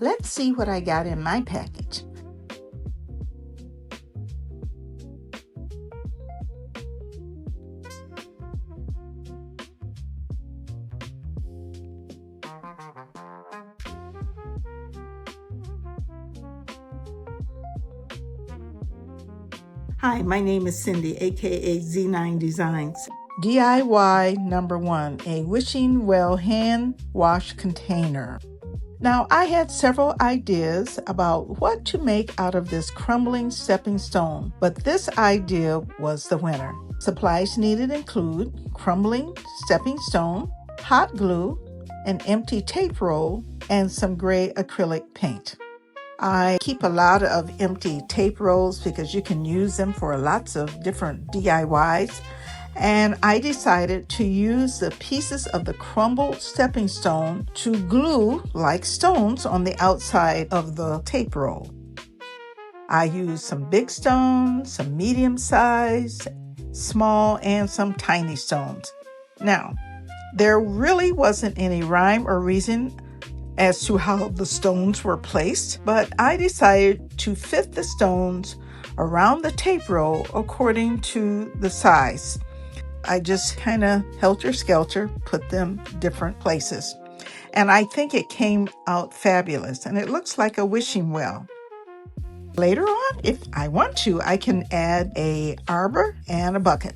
Let's see what I got in my package. Hi, my name is Cindy, aka Z9designs. DIY number 1, a wishing well hand wash container. Now, I had several ideas about what to make out of this crumbling stepping stone, but this idea was the winner. Supplies needed include crumbling stepping stone, hot glue, an empty tape roll, and some gray acrylic paint. I keep a lot of empty tape rolls because you can use them for lots of different DIYs. And I decided to use the pieces of the crumbled stepping stone to glue like stones on the outside of the tape roll. I used some big stones, some medium size, small, and some tiny stones. Now, there really wasn't any rhyme or reason as to how the stones were placed, but I decided to fit the stones around the tape roll according to the size. I just kind of helter-skelter put them different places. And I think it came out fabulous, and it looks like a wishing well. Later on, if I want to, I can add an arbor and a bucket.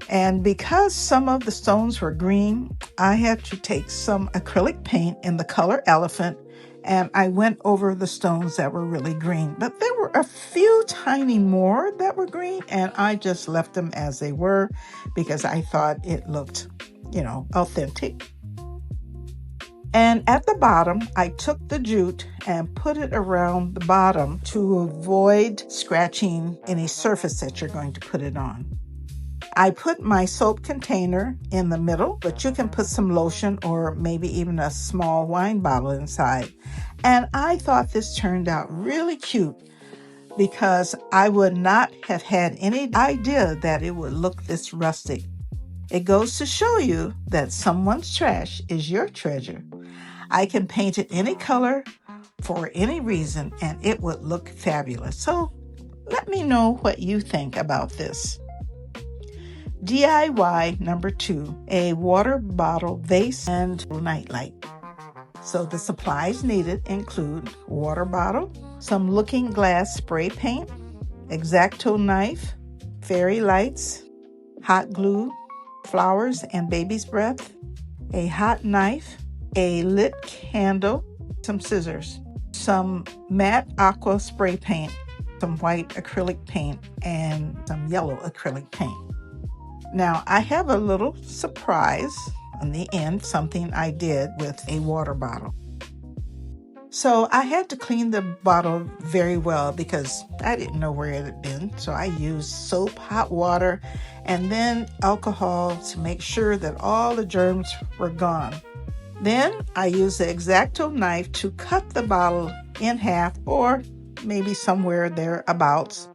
And because some of the stones were green, I had to take some acrylic paint in the color elephant, and I went over the stones that were really green. But there were a few tiny more that were green, and I just left them as they were because I thought it looked, authentic. And at the bottom, I took the jute and put it around the bottom to avoid scratching any surface that you're going to put it on. I put my soap container in the middle, but you can put some lotion or maybe even a small wine bottle inside. And I thought this turned out really cute because I would not have had any idea that it would look this rustic. It goes to show you that someone's trash is your treasure. I can paint it any color for any reason and it would look fabulous. So let me know what you think about this. DIY number 2, a water bottle vase and nightlight. So the supplies needed include water bottle, some looking glass spray paint, X-Acto knife, fairy lights, hot glue, flowers and baby's breath, a hot knife, a lit candle, some scissors, some matte aqua spray paint, some white acrylic paint, and some yellow acrylic paint. Now, I have a little surprise on the end, something I did with a water bottle. So I had to clean the bottle very well because I didn't know where it had been. So I used soap, hot water, and then alcohol to make sure that all the germs were gone. Then I used the X-Acto knife to cut the bottle in half or maybe somewhere thereabouts.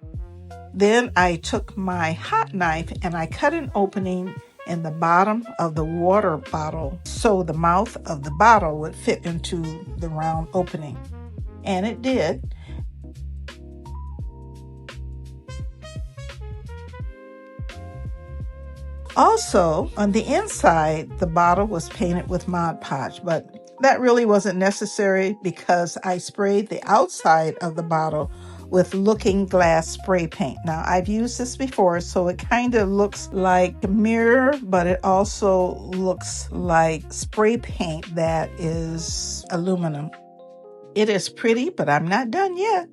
Then I took my hot knife and I cut an opening in the bottom of the water bottle so the mouth of the bottle would fit into the round opening. And it did. Also, on the inside, the bottle was painted with Mod Podge, but that really wasn't necessary because I sprayed the outside of the bottle with looking glass spray paint. Now, I've used this before, so it kind of looks like a mirror, but it also looks like spray paint that is aluminum. It is pretty, but I'm not done yet.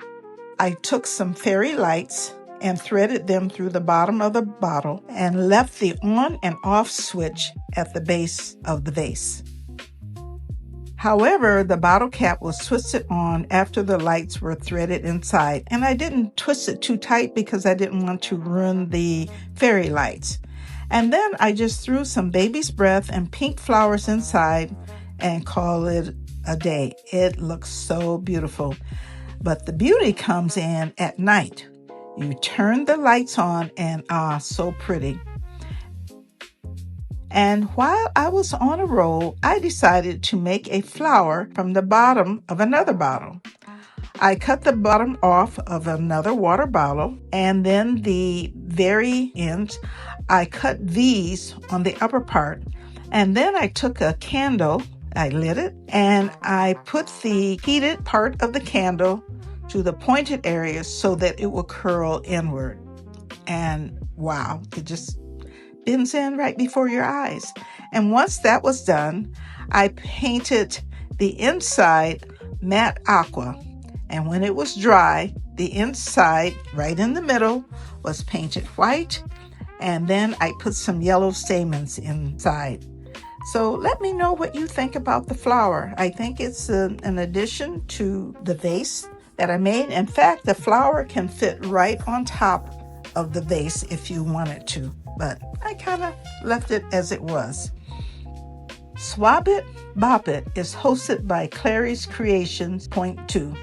I took some fairy lights and threaded them through the bottom of the bottle and left the on and off switch at the base of the vase. However, the bottle cap was twisted on after the lights were threaded inside, and I didn't twist it too tight because I didn't want to ruin the fairy lights. And then I just threw some baby's breath and pink flowers inside and called it a day. It looks so beautiful. But the beauty comes in at night. You turn the lights on and so pretty. And while I was on a roll, I decided to make a flower from the bottom of another bottle. I cut the bottom off of another water bottle, and then the very ends, I cut these on the upper part. And then I took a candle, I lit it, and I put the heated part of the candle to the pointed areas so that it will curl inward. And wow, it just bends in right before your eyes. And once that was done, I painted the inside matte aqua. And when it was dry, the inside, right in the middle, was painted white. And then I put some yellow stamens inside. So let me know what you think about the flower. I think it's an addition to the vase that I made. In fact, the flower can fit right on top of the vase if you wanted to, but I kind of left it as it was. Swab It, Bop It is hosted by Clary's Creations Point 2.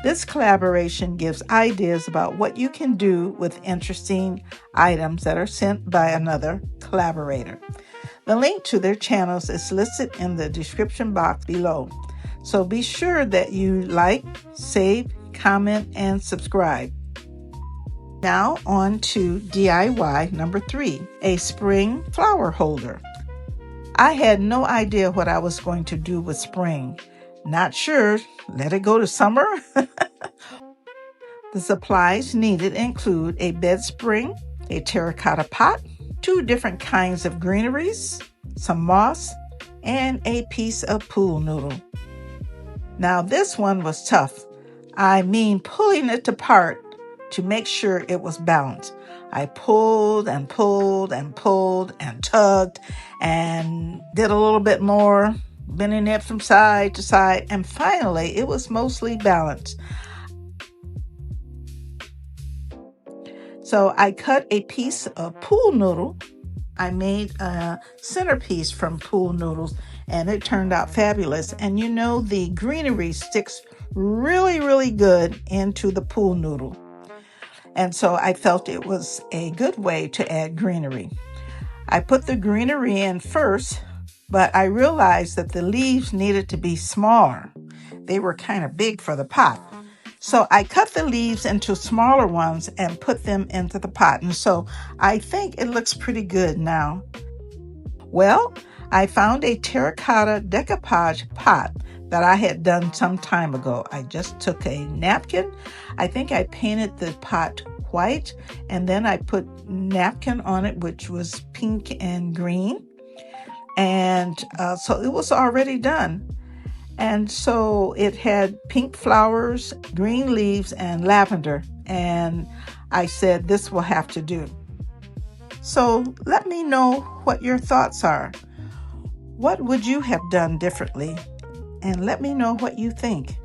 This collaboration gives ideas about what you can do with interesting items that are sent by another collaborator. The link to their channels is listed in the description box below. So be sure that you like, save, comment, and subscribe. Now on to DIY number 3, a spring flower holder. I had no idea what I was going to do with spring. Not sure, let it go to summer. The supplies needed include a bed spring, a terracotta pot, 2 different kinds of greeneries, some moss, and a piece of pool noodle. Now this one was tough. I mean pulling it apart to make sure it was balanced. I pulled and pulled and pulled and tugged and did a little bit more, bending it from side to side, and finally it was mostly balanced. So I cut a piece of pool noodle. I made a centerpiece from pool noodles, and it turned out fabulous. And you know, the greenery sticks really, really good into the pool noodle. And so I felt it was a good way to add greenery. I put the greenery in first, but I realized that the leaves needed to be smaller. They were kind of big for the pot. So I cut the leaves into smaller ones and put them into the pot. And so I think it looks pretty good now. Well, I found a terracotta decoupage pot that I had done some time ago. I just took a napkin. I think I painted the pot white, and then I put napkin on it, which was pink and green. And so it was already done. And so it had pink flowers, green leaves, and lavender. And I said, this will have to do. So let me know what your thoughts are. What would you have done differently? And let me know what you think.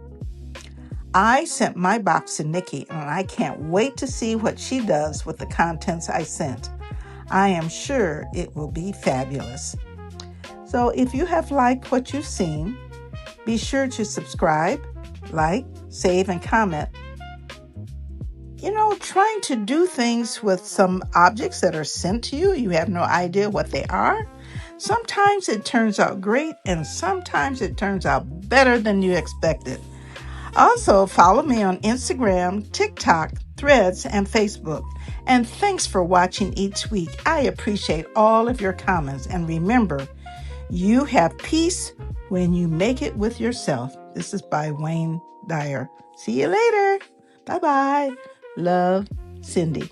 I sent my box to Nikki, and I can't wait to see what she does with the contents I sent. I am sure it will be fabulous. So if you have liked what you've seen, be sure to subscribe, like, save, and comment. You know, trying to do things with some objects that are sent to you, you have no idea what they are. Sometimes it turns out great, and sometimes it turns out better than you expected. Also, follow me on Instagram, TikTok, Threads, and Facebook. And thanks for watching each week. I appreciate all of your comments. And remember, you have peace when you make it with yourself. This is by Wayne Dyer. See you later. Bye-bye. Love, Cindy.